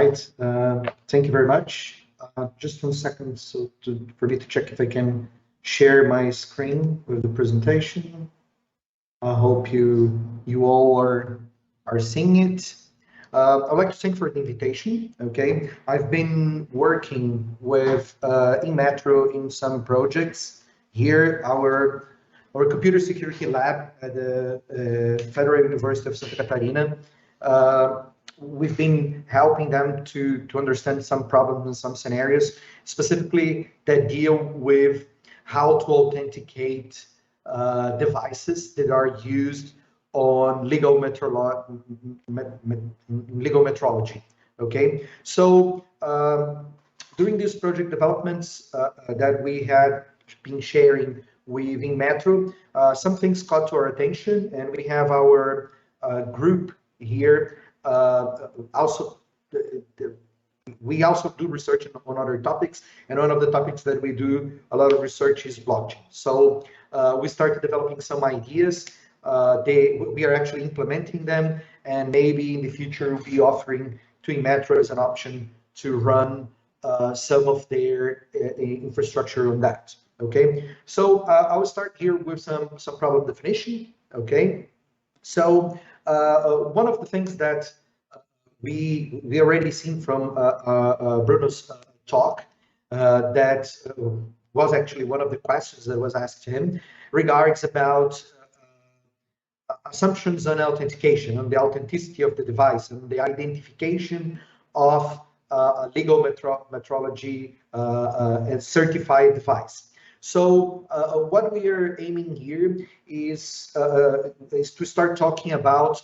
right. Thank you very much. Just 1 second for me to check if I can share my screen with the presentation. I hope you all are seeing it. I'd like to thank for the invitation. Okay, I've been working with Inmetro in some projects here. Our computer security lab at the Federal University of Santa Catarina. We've been helping them to understand some problems in some scenarios, specifically that deal with how to authenticate devices that are used on legal metrology. Okay, so during these project developments that we had been sharing with Inmetro, some things caught to our attention, and we have our group here. We also do research on other topics, and one of the topics that we do a lot of research is blockchain. So we started developing some ideas. We are actually implementing them, and maybe in the future we'll be offering to Inmetro as an option to run some of their infrastructure on that. Okay, so I will start here with some problem definition. Okay, so one of the things that we already seen from Bruno's talk that was actually one of the questions that was asked to him regards about assumptions on authentication, on the authenticity of the device, and the identification of a legal metrology and certified device. So what we are aiming here is to start talking about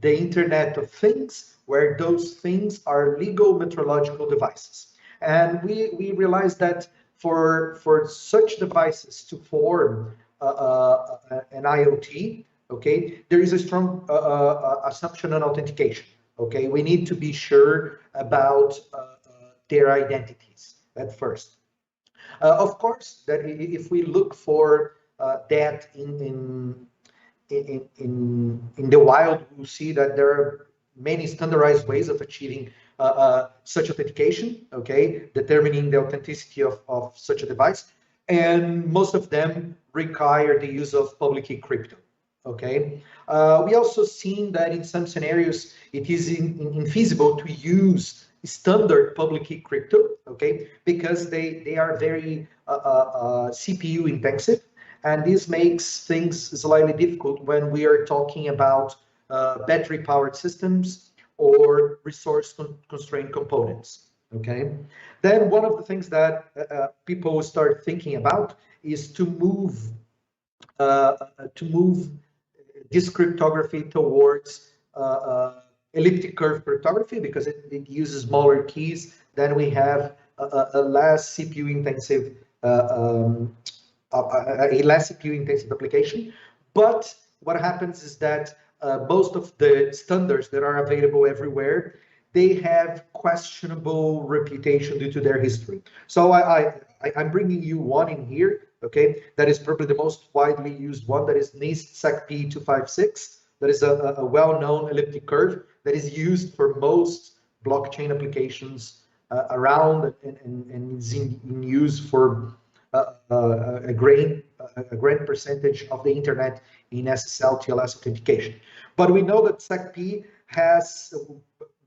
the Internet of Things, where those things are legal metrological devices. And we realize that for such devices to form an IoT, okay, there is a strong assumption on authentication. Okay, we need to be sure about their identities at first. Of course, that if we look for that in the wild, we'll see that there are many standardized ways of achieving such authentication, okay, determining the authenticity of such a device, and most of them require the use of public key crypto. Okay, we also seen that in some scenarios it is infeasible to use standard public key crypto, okay, because they are very CPU intensive, and this makes things slightly difficult when we are talking about battery powered systems or resource constrained components. Okay, then one of the things that people start thinking about is to move this cryptography towards elliptic curve cryptography, because it uses smaller keys. Then we have a less CPU intensive application. But what happens is that most of the standards that are available everywhere, they have questionable reputation due to their history. So I'm bringing you one in here, okay, that is probably the most widely used one, that is NIST SECP 256. That is a well-known elliptic curve that is used for most blockchain applications around, and is in use for a great percentage of the internet in SSL TLS authentication. But we know that SECP has,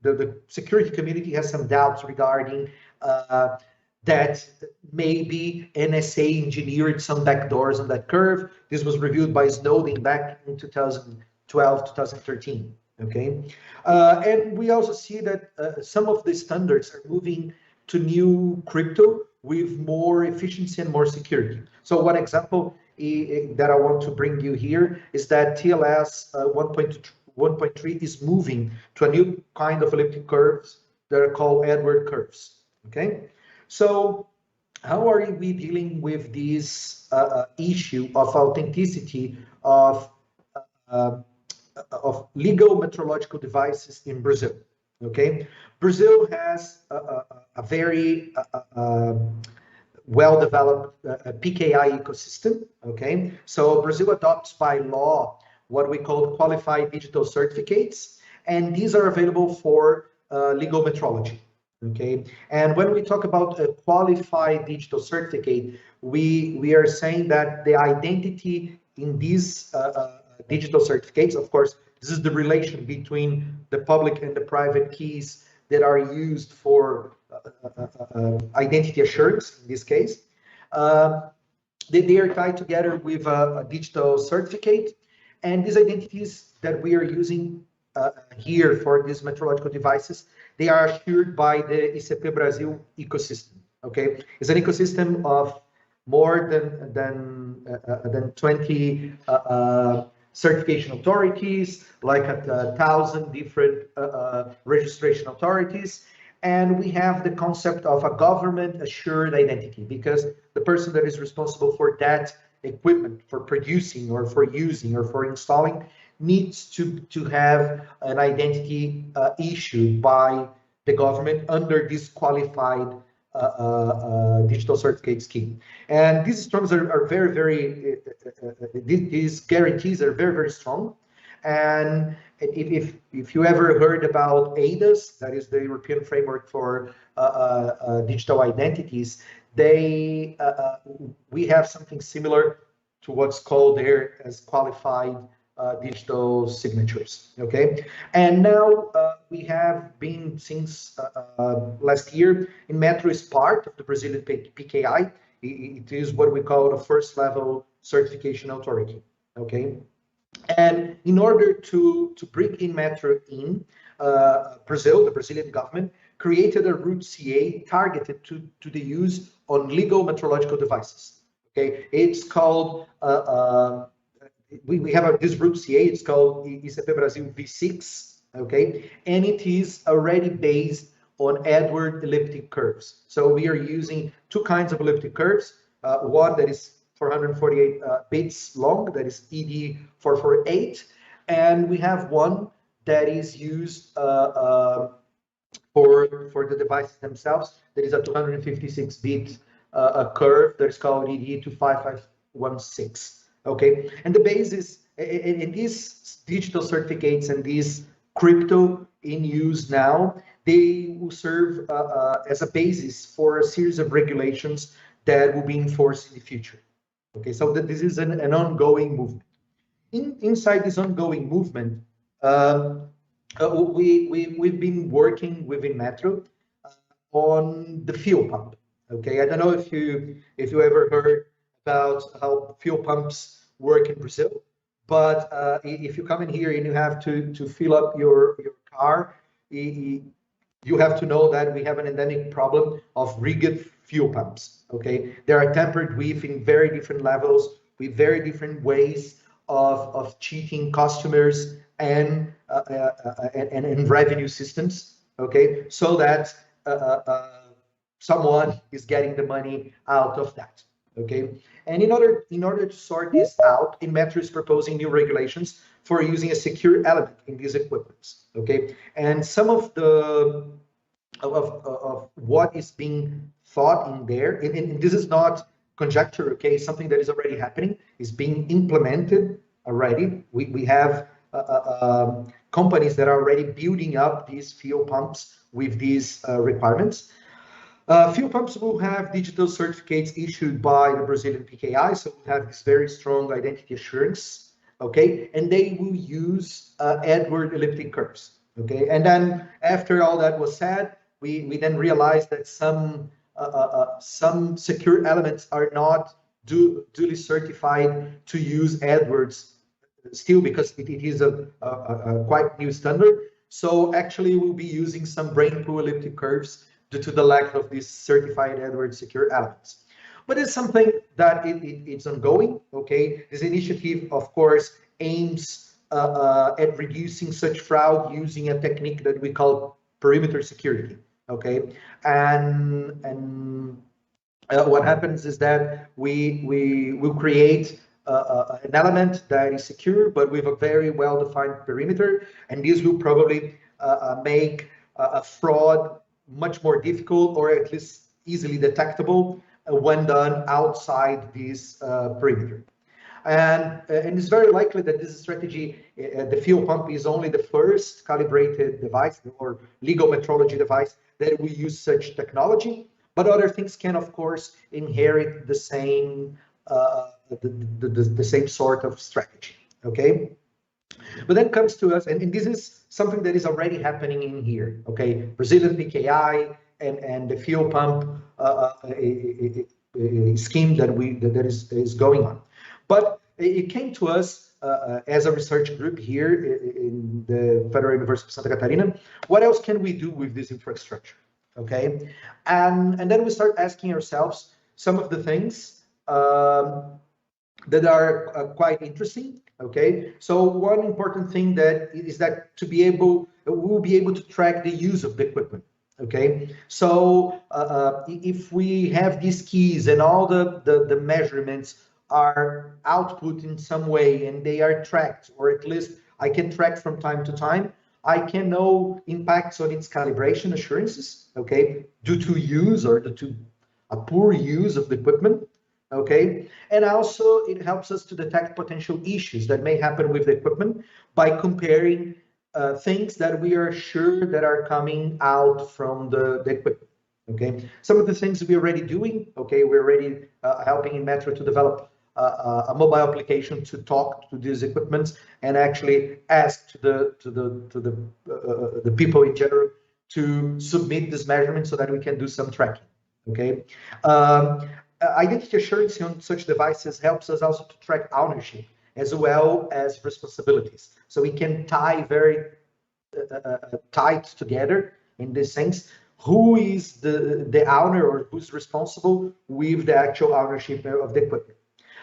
the security community has some doubts regarding that maybe NSA engineered some backdoors on that curve. This was reviewed by Snowden back in 2012, 2013. Okay, and we also see that some of the standards are moving to new crypto with more efficiency and more security. So one example that I want to bring you here is that TLS 1.3 is moving to a new kind of elliptic curves that are called Edward curves. Okay, so how are we dealing with this issue of authenticity of legal metrological devices in Brazil? Okay, Brazil has a very well-developed PKI ecosystem. Okay, so Brazil adopts by law what we call qualified digital certificates, and these are available for legal metrology. Okay, and when we talk about a qualified digital certificate, we are saying that the identity in these digital certificates, of course, this is the relation between the public and the private keys that are used for identity assurance in this case. They are tied together with a digital certificate, and these identities that we are using here for these metrological devices, they are assured by the ICP Brazil ecosystem. Okay, it's an ecosystem of more than 20 certification authorities, like 1,000 different registration authorities. And we have the concept of a government assured identity, because the person that is responsible for that equipment, for producing or for using or for installing, needs to have an identity issued by the government under this qualified digital certificate scheme. And these terms are very, these guarantees are very strong. And if you ever heard about ADAS, that is the European framework for digital identities, we have something similar to what's called there as qualified digital signatures. Okay, and now we have been since last year, Inmetro is part of the Brazilian PKI. It is what we call the first level certification authority. Okay. And in order to bring Inmetro in, Brazil, the Brazilian government, created a root CA targeted to the use on legal metrological devices. Okay, it's called, we have this root CA, it's called ICP Brazil V6, okay, and it is already based on Edward elliptic curves. So we are using two kinds of elliptic curves, one that is 448 bits long, that is ED448, and we have one that is used for the devices themselves, that is a 256 bit curve that is called ED25516. Okay, and the basis in these digital certificates and these crypto in use now, they will serve as a basis for a series of regulations that will be enforced in the future. Okay, so this is an ongoing movement. Inside this ongoing movement, we've been working within Metro on the fuel pump. Okay, I don't know if you ever heard about how fuel pumps work in Brazil, but if you come in here and you have to fill up your car, you have to know that we have an endemic problem of rigged fuel pumps. Okay, they are tampered with in very different levels, with very different ways of cheating customers and revenue systems. Okay, so that someone is getting the money out of that. Okay, and in order to sort this out, Inmetro is proposing new regulations for using a secure element in these equipments. Okay, and some of the of what is being thought in there, and this is not conjecture. Okay, something that is already happening, is being implemented already. We have companies that are already building up these fuel pumps with these requirements. Fuel pumps will have digital certificates issued by the Brazilian PKI, so we have this very strong identity assurance, okay? And they will use Edward elliptic curves, okay? And then after all that was said, we then realized that some secure elements are not duly certified to use Edwards still, because it is a quite new standard. So actually we'll be using some brain pool elliptic curves due to the lack of these certified Edwards secure elements. But it's something that it's ongoing, okay? This initiative, of course, aims at reducing such fraud using a technique that we call perimeter security, okay? And what happens is that we will create an element that is secure, but with a very well-defined perimeter, and this will probably make a fraud much more difficult, or at least easily detectable when done outside this perimeter. And it's very likely that this strategy, the fuel pump, is only the first calibrated device or legal metrology device that we use such technology, but other things can, of course, inherit the same the same sort of strategy. Okay, but then comes to us, and this is something that is already happening in here. Okay, Brazilian PKI and the fuel pump scheme that is going on, but it came to us as a research group here in the Federal University of Santa Catarina. What else can we do with this infrastructure? Okay, and then we start asking ourselves some of the things that are quite interesting. Okay, so one important thing that is that we'll be able to track the use of the equipment. Okay, so if we have these keys and all the measurements are output in some way and they are tracked, or at least I can track from time to time, I can know impacts on its calibration assurances, okay, due to use or due to a poor use of the equipment. Okay, and also it helps us to detect potential issues that may happen with the equipment by comparing things that we are sure that are coming out from the equipment. Okay, some of the things we're already doing. Okay, we're already helping in Metro to develop a mobile application to talk to these equipments and actually ask to the people in general to submit this measurement so that we can do some tracking. Okay. Identity assurance on such devices helps us also to track ownership as well as responsibilities. So we can tie very tight together in this sense, who is the owner or who's responsible with the actual ownership of the equipment.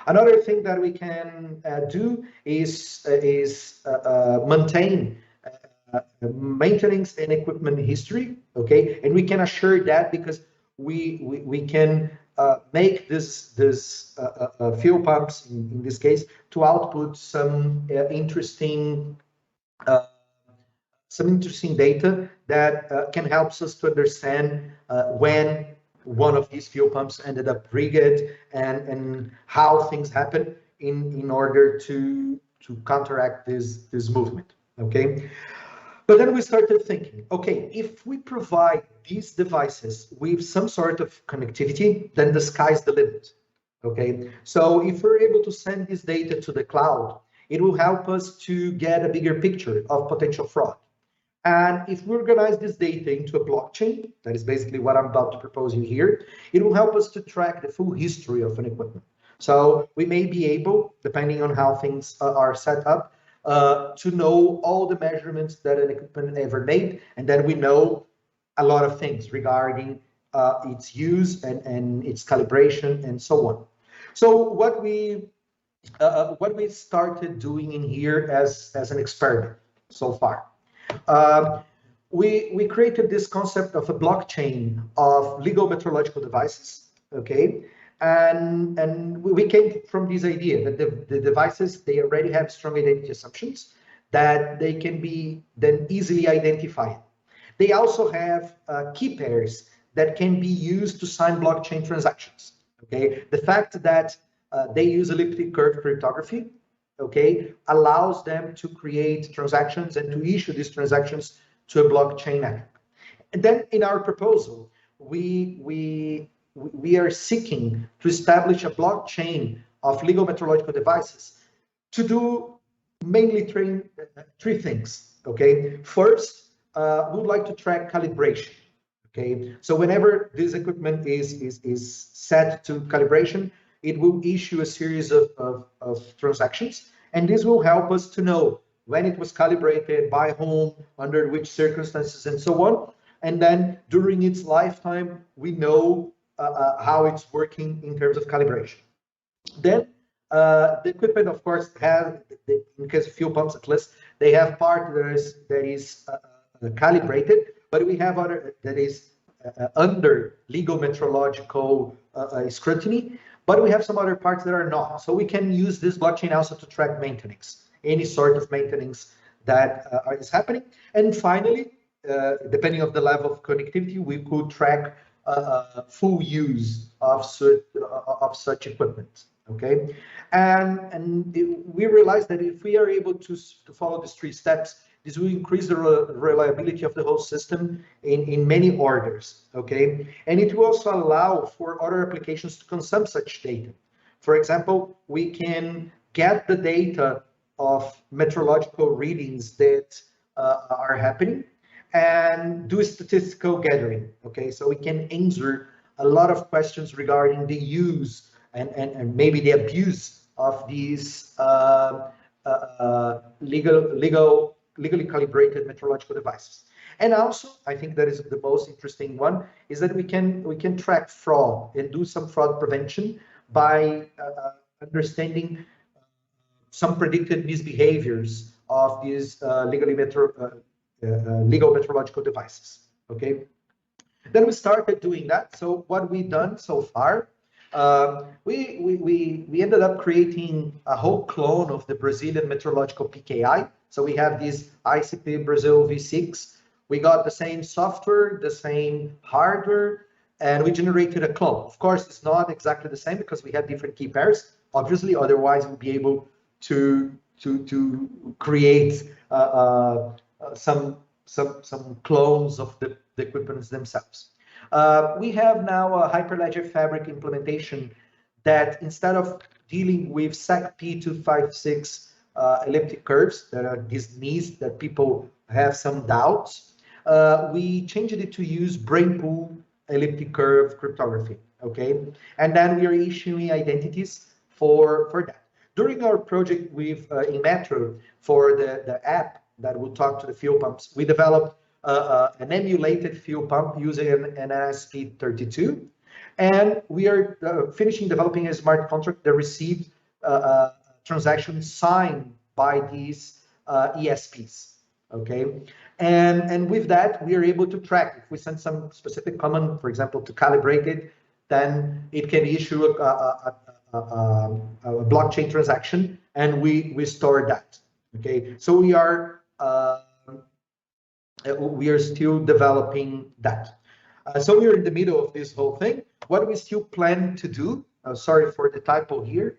Another thing that we can do is maintain maintenance and equipment history. Okay, and we can assure that because we can make this fuel pumps in this case to output some interesting data that can help us to understand when one of these fuel pumps ended up rigged and how things happen in order to counteract this movement. Okay. But then we started thinking, okay, if we provide these devices with some sort of connectivity, then the sky's the limit. Okay, so if we're able to send this data to the cloud, it will help us to get a bigger picture of potential fraud. And if we organize this data into a blockchain, that is basically what I'm about to propose you here, it will help us to track the full history of an equipment. So we may be able, depending on how things are set up, to know all the measurements that an equipment ever made, and then we know a lot of things regarding its use and its calibration and so on. So what we started doing in here as an experiment so far, we created this concept of a blockchain of legal metrological devices. Okay. And we came from this idea that the devices, they already have strong identity assumptions that they can be then easily identified. They also have key pairs that can be used to sign blockchain transactions. Okay, the fact that they use elliptic curve cryptography, okay, allows them to create transactions and to issue these transactions to a blockchain network. And then in our proposal, we are seeking to establish a blockchain of legal metrological devices to do mainly three things. Okay, first, we would like to track calibration. Okay, so whenever this equipment is set to calibration, it will issue a series of transactions, and this will help us to know when it was calibrated, by whom, under which circumstances, and so on. And then during its lifetime, we know how it's working in terms of calibration. Then the equipment, of course, has, in case of fuel pumps at least, they have part that is calibrated, but we have other that is under legal metrological scrutiny, but we have some other parts that are not. So we can use this blockchain also to track maintenance, any sort of maintenance that is happening. And finally, depending on the level of connectivity, we could track full use of such equipment. Okay, and we realized that if we are able to follow these three steps, This will increase the reliability of the whole system in many orders, okay? And it will also allow for other applications to consume such data. For example, we can get the data of meteorological readings that are happening and do statistical gathering, okay? So we can answer a lot of questions regarding the use and maybe the abuse of these legally calibrated meteorological devices. And also, I think that is the most interesting one, is that we can track fraud and do some fraud prevention by understanding some predicted misbehaviors of these legal meteorological devices. Okay. Then we started doing that. So what we've done so far, we ended up creating a whole clone of the Brazilian meteorological PKI. So we have this ICP Brazil V6. We got the same software, the same hardware, and we generated a clone. Of course, it's not exactly the same because we have different key pairs. Obviously, otherwise we'll be able to create some clones of the equipments themselves. We have now a Hyperledger Fabric implementation that instead of dealing with SAC-P256 elliptic curves that are these needs that people have some doubts, we changed it to use brainpool elliptic curve cryptography, okay? And then we are issuing identities for that. During our project with in Metro for the app that will talk to the fuel pumps, we developed an emulated fuel pump using an NSP32, and we are finishing developing a smart contract that received transactions signed by these ESPs. Okay, and with that we are able to track. If we send some specific command, for example, to calibrate it, then it can issue a blockchain transaction, and we store that. Okay, so we are still developing that. So we are in the middle of this whole thing. What we still plan to do, sorry for the typo here,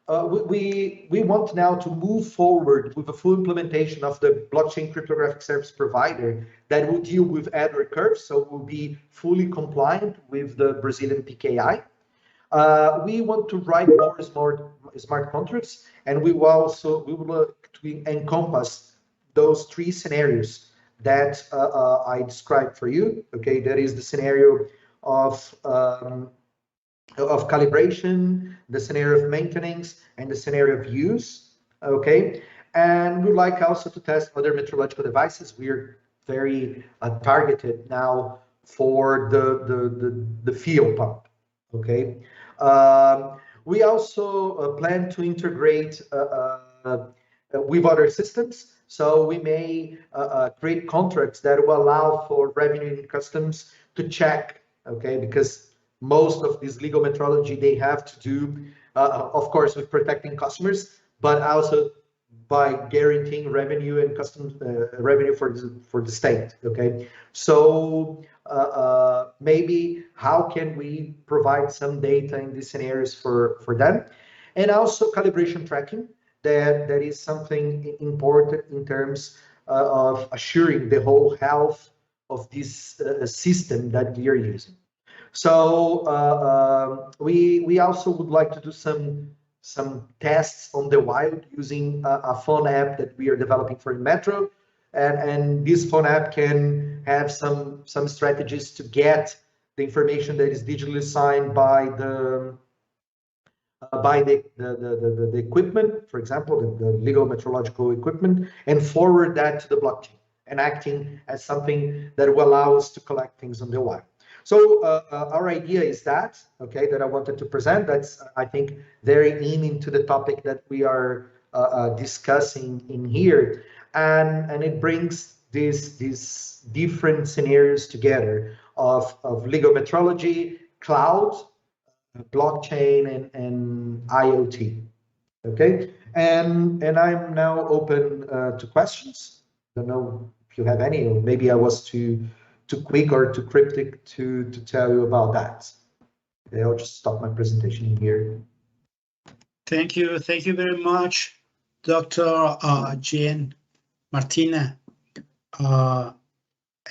we want now to move forward with a full implementation of the blockchain cryptographic service provider that will deal with Edward curves, so will be fully compliant with the Brazilian PKI. We want to write more smart contracts, and we will look to encompass those three scenarios that I described for you. Okay, that is the scenario of calibration, the scenario of maintenance, and the scenario of use. Okay, and we'd like also to test other meteorological devices. We're very targeted now for the field pump. Okay, we also plan to integrate with other systems. So we may create contracts that will allow for revenue and customs to check, okay, because most of this legal metrology they have to do, of course, with protecting customers, but also by guaranteeing revenue and customs revenue for the state. Okay, so maybe how can we provide some data in these scenarios for them, and also calibration tracking. That is something important in terms of assuring the whole health of this system that we are using. So we also would like to do some tests on the wild using a phone app that we are developing for Metro, and this phone app can have some strategies to get the information that is digitally signed by the equipment, for example, the legal metrological equipment, and forward that to the blockchain, and acting as something that will allow us to collect things on the wild. So our idea is that, okay, that I wanted to present. That's, I think, very into the topic that we are discussing in here, and it brings these different scenarios together of legal metrology, cloud, blockchain, and IoT. Okay, and I'm now open to questions. Don't know if you have any, or maybe I was too quick or too cryptic to tell you about that. Okay, I'll just stop my presentation here. Thank you very much, Dr. Jean Martina.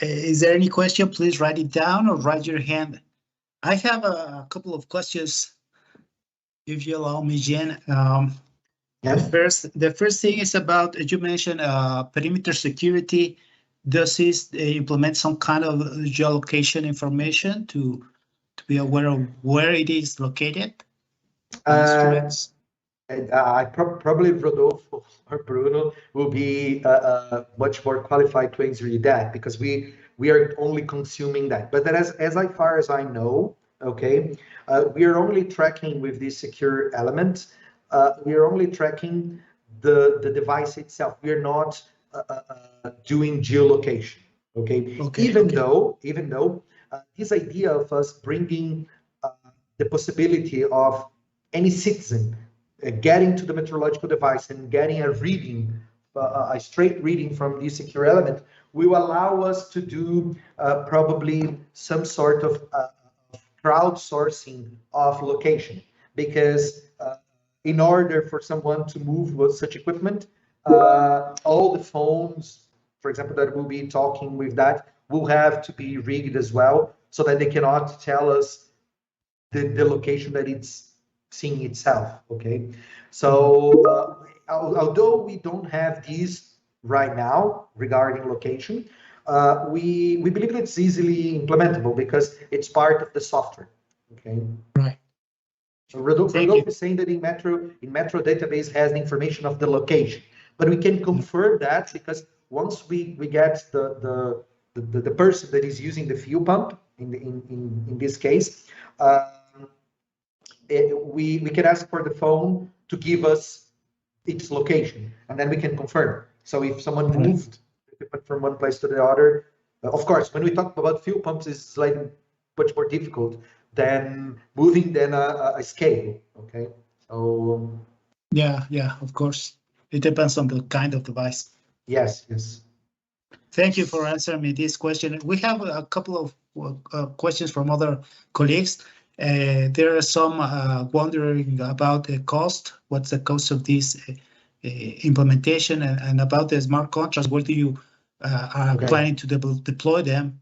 Is there any question? Please write it down or raise your hand. I have a couple of questions, if you allow me, Jen. Yes. The first thing is about, you mentioned perimeter security. Does this implement some kind of geolocation information to be aware of where it is located? Instruments? Probably Rodolfo or Bruno will be much more qualified to answer you that, because we are only consuming that. But that as far as I know, okay, we are only tracking with this secure element. We are only tracking the device itself. We are not doing geolocation. Okay. Even though this idea of us bringing the possibility of any citizen getting to the meteorological device and getting a reading, a straight reading from the secure element, will allow us to do probably some sort of crowdsourcing of location. Because in order for someone to move with such equipment, all the phones, for example, that will be talking with that, will have to be rigged as well, so that they cannot tell us the location that it's seeing itself. Okay, so although we don't have these right now regarding location, we believe that it's easily implementable because it's part of the software. Okay, right. So Rodolfo is saying that in Metro database has the information of the location, but we can confirm that because once we get the person that is using the fuel pump in this case, we can ask for the phone to give us its location, and then we can confirm. So if someone moved equipment from one place to the other, of course, when we talk about fuel pumps, it's slightly much more difficult than moving than a scale. Okay, so yeah, of course, it depends on the kind of device. Yes. Thank you for answering me this question. We have a couple of questions from other colleagues. There are some wondering about the cost. What's the cost of this implementation, and about the smart contracts? Where do you are planning to deploy them?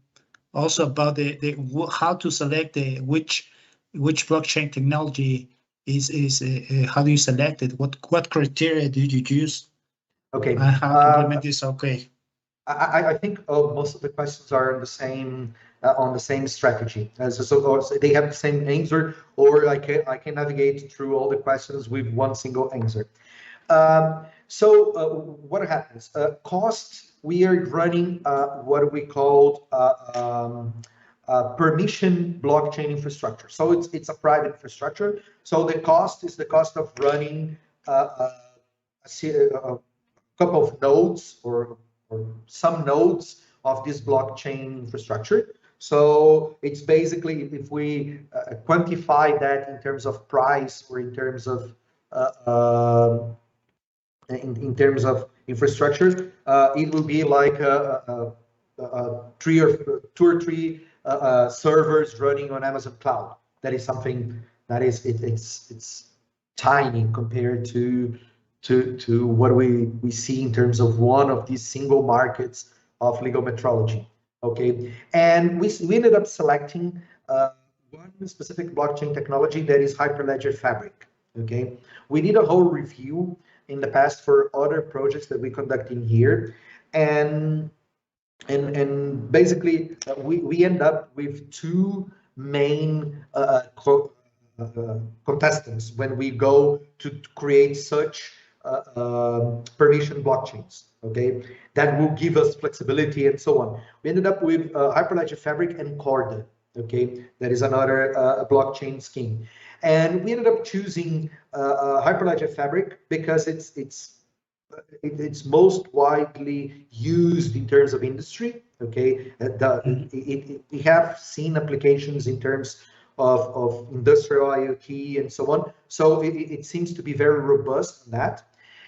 Also about the how to select which blockchain technology is how do you select it? What criteria do you use? Okay. And how to implement this? Okay. I think most of the questions are on the same strategy. So they have the same answer, or I can navigate through all the questions with one single answer. So what happens? Cost, we are running what we call permission blockchain infrastructure. So it's a private infrastructure. So the cost is the cost of running a couple of nodes or some nodes of this blockchain infrastructure. So it's basically, if we quantify that in terms of price or in terms of infrastructure, it will be like two or three servers running on Amazon Cloud. That is something that it's tiny compared to what we see in terms of one of these single markets of legal metrology. Okay, and we ended up selecting one specific blockchain technology, that is Hyperledger Fabric. Okay, we did a whole review in the past for other projects that we conducted here, and basically we end up with two main contestants when we go to create such permission blockchains, okay, that will give us flexibility and so on. We ended up with Hyperledger Fabric and Corda, okay, that is another blockchain scheme, and we ended up choosing Hyperledger Fabric because it's most widely used in terms of industry, okay. We have seen applications in terms of industrial IoT and so on, so it seems to be very robust in that.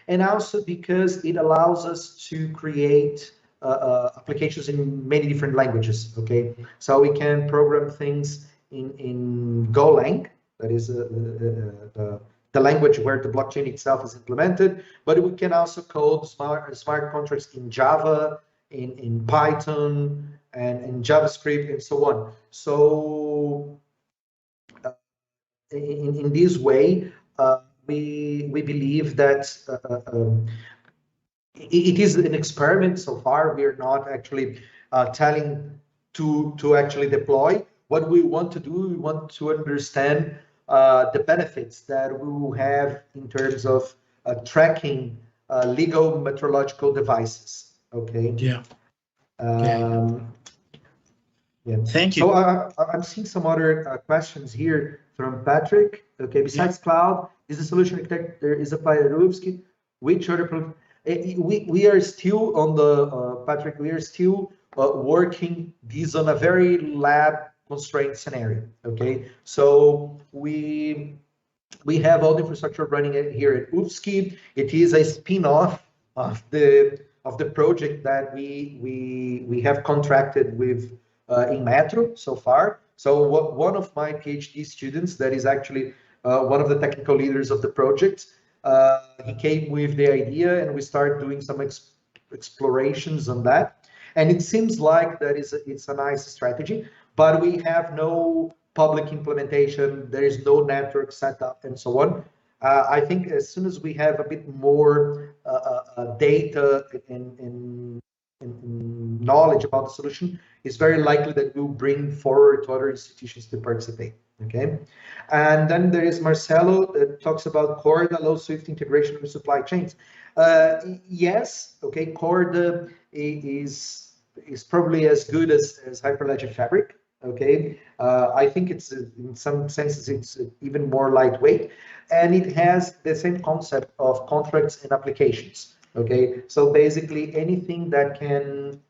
And also because it allows us to create applications in many different languages, okay? So we can program things in Golang, that is the the language where the blockchain itself is implemented, but we can also code smart contracts in Java, in Python, and in JavaScript, and so on. So in this way, we believe that it is an experiment so far. We are not actually telling to actually deploy. What we want to do, we want to understand the benefits that we will have in terms of tracking legal metrological devices. Okay. Yeah. Yeah. Thank you. So I'm seeing some other questions here from Patrick. Okay. Besides cloud, is the solution architect there is applied at UFSC? Which other? We are still on the Patrick. We are still working these on a very lab constrained scenario. Okay. So we have all the infrastructure running here at UFSC. It is a spin-off of the project that we have contracted with in Metro so far. So one of my PhD students that is actually one of the technical leaders of the project, he came with the idea and we started doing some explorations on that. And it seems like it's a nice strategy, but we have no public implementation. There is no network setup and so on. I think as soon as we have a bit more data and knowledge about the solution, it's very likely that we'll bring forward to other institutions to participate. Okay, and then there is Marcelo that talks about Corda low Swift integration with supply chains. Yes, okay, Corda is probably as good as Hyperledger Fabric. Okay, I think it's in some senses it's even more lightweight, and it has the same concept of contracts and applications. Okay, so basically anything that can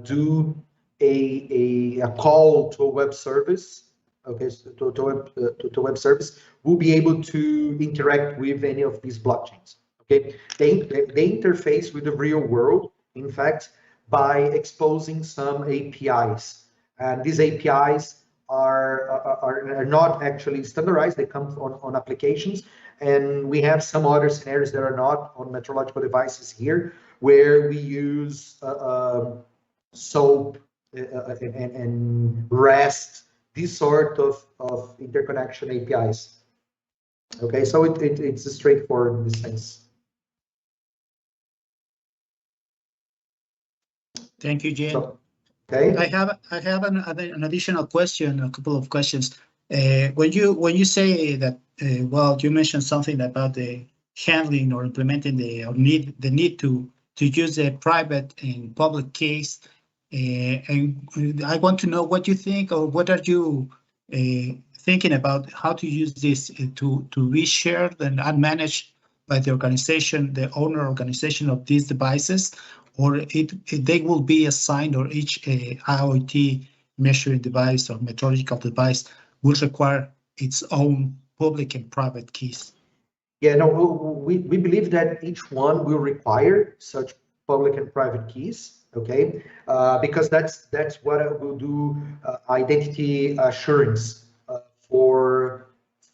do a call to a web service, okay, so to web service, will be able to interact with any of these blockchains. Okay, they interface with the real world, in fact, by exposing some APIs, and these APIs are not actually standardized. They come on applications, and we have some other scenarios that are not on metrological devices here, where we use SOAP and REST, this sort of interconnection APIs. Okay, so it's straightforward in this sense. Thank you, Jane. So, okay. I have an additional question, a couple of questions. When you say that, well, you mentioned something about the handling or implementing the need to use a private and public keys, and I want to know what you think, or what are you thinking about how to use this to be shared and managed by the organization, the owner organization of these devices, or they will be assigned, or each IoT measuring device or metrological device will require its own public and private keys? Yeah, no, we believe that each one will require such public and private keys. Okay, because that's what will do identity assurance for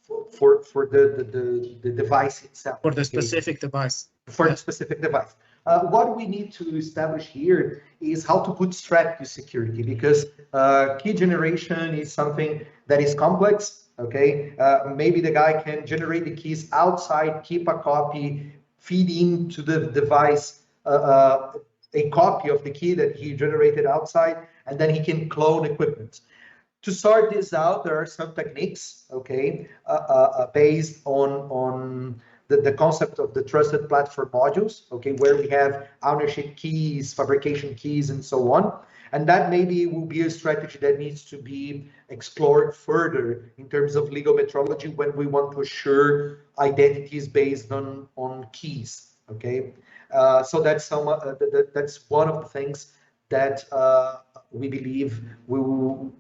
the device itself. For the specific device. For the specific device. What we need to establish here is how to bootstrap this security, because key generation is something that is complex. Okay, maybe the guy can generate the keys outside, keep a copy, feed into the device a copy of the key that he generated outside, and then he can clone equipment. To sort this out, there are some techniques, okay, based on the concept of the trusted platform modules, okay, where we have ownership keys, fabrication keys, and so on. And that maybe will be a strategy that needs to be explored further in terms of legal metrology when we want to assure identities based on keys, okay? So that's that's one of the things that we believe will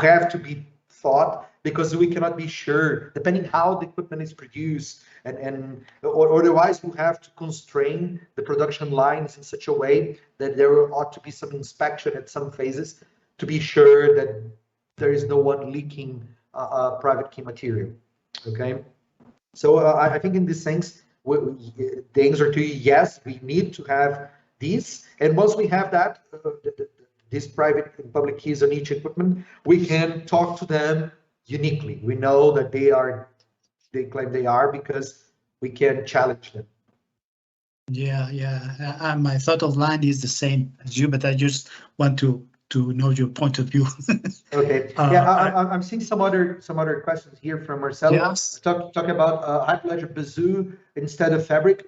have to be thought, because we cannot be sure, depending how the equipment is produced, or otherwise we have to constrain the production lines in such a way that there ought to be some inspection at some phases to be sure that there is no one leaking private key material. Okay. So I think in this sense, the answer to you, yes, we need to have these. And once we have that, these private and public keys on each equipment, we can talk to them uniquely. We know that they claim they are because we can challenge them. Yeah. My thought of line is the same as you, but I just want to know your point of view. Okay. I'm seeing some other questions here from Marcelo. Yes. Talk about Hyperledger Bazoo instead of Fabric.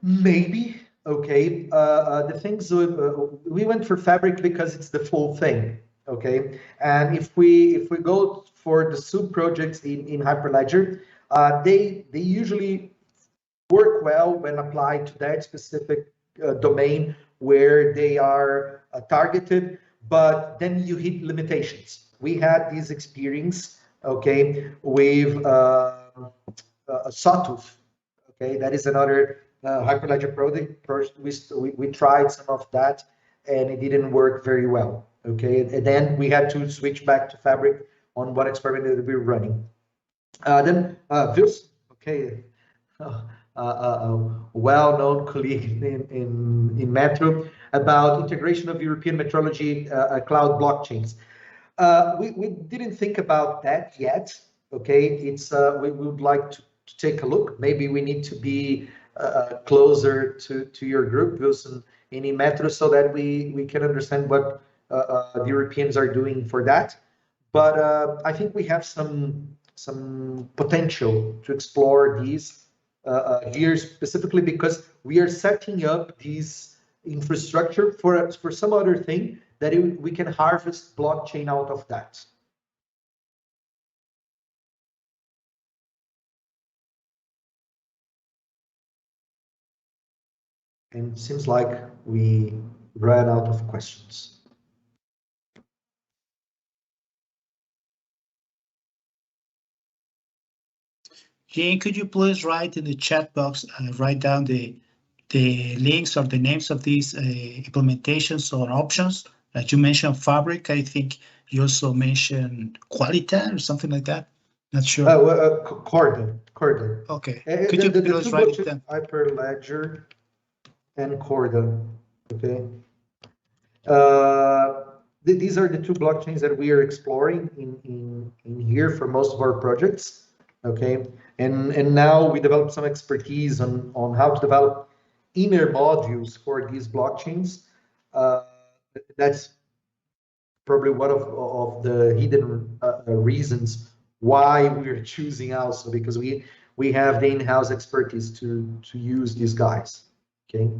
Maybe. Okay. The things we went for Fabric because it's the full thing. Okay. And if we go for the sub projects in Hyperledger, they usually work well when applied to that specific domain where they are targeted, but then you hit limitations. We had this experience, okay, with Sawtooth, okay, that is another Hyperledger project. First, we tried some of that, and it didn't work very well, okay, and then we had to switch back to Fabric on what experiment that we were running. Then Vils, okay, well-known colleague in Metro about integration of European metrology cloud blockchains. We didn't think about that yet. Okay, it's we would like to take a look. Maybe we need to be closer to your group, Wilson, in Metro, so that we can understand what the Europeans are doing for that. But I think we have some potential to explore these here specifically because we are setting up this infrastructure for some other thing that we can harvest blockchain out of that. And it seems like we ran out of questions. Jane, could you please write in the chat box, write down the links or the names of these implementations or options that you mentioned? Fabric, I think you also mentioned Qualita or something like that. Not sure. Corda. Okay. Could you please write it down? Hyperledger and Corda. Okay. These are the two blockchains that we are exploring in here for most of our projects. Okay, and now we develop some expertise on how to develop inner modules for these blockchains. That's probably one of the hidden reasons why we're choosing also, because we have the in-house expertise to use these guys. Okay.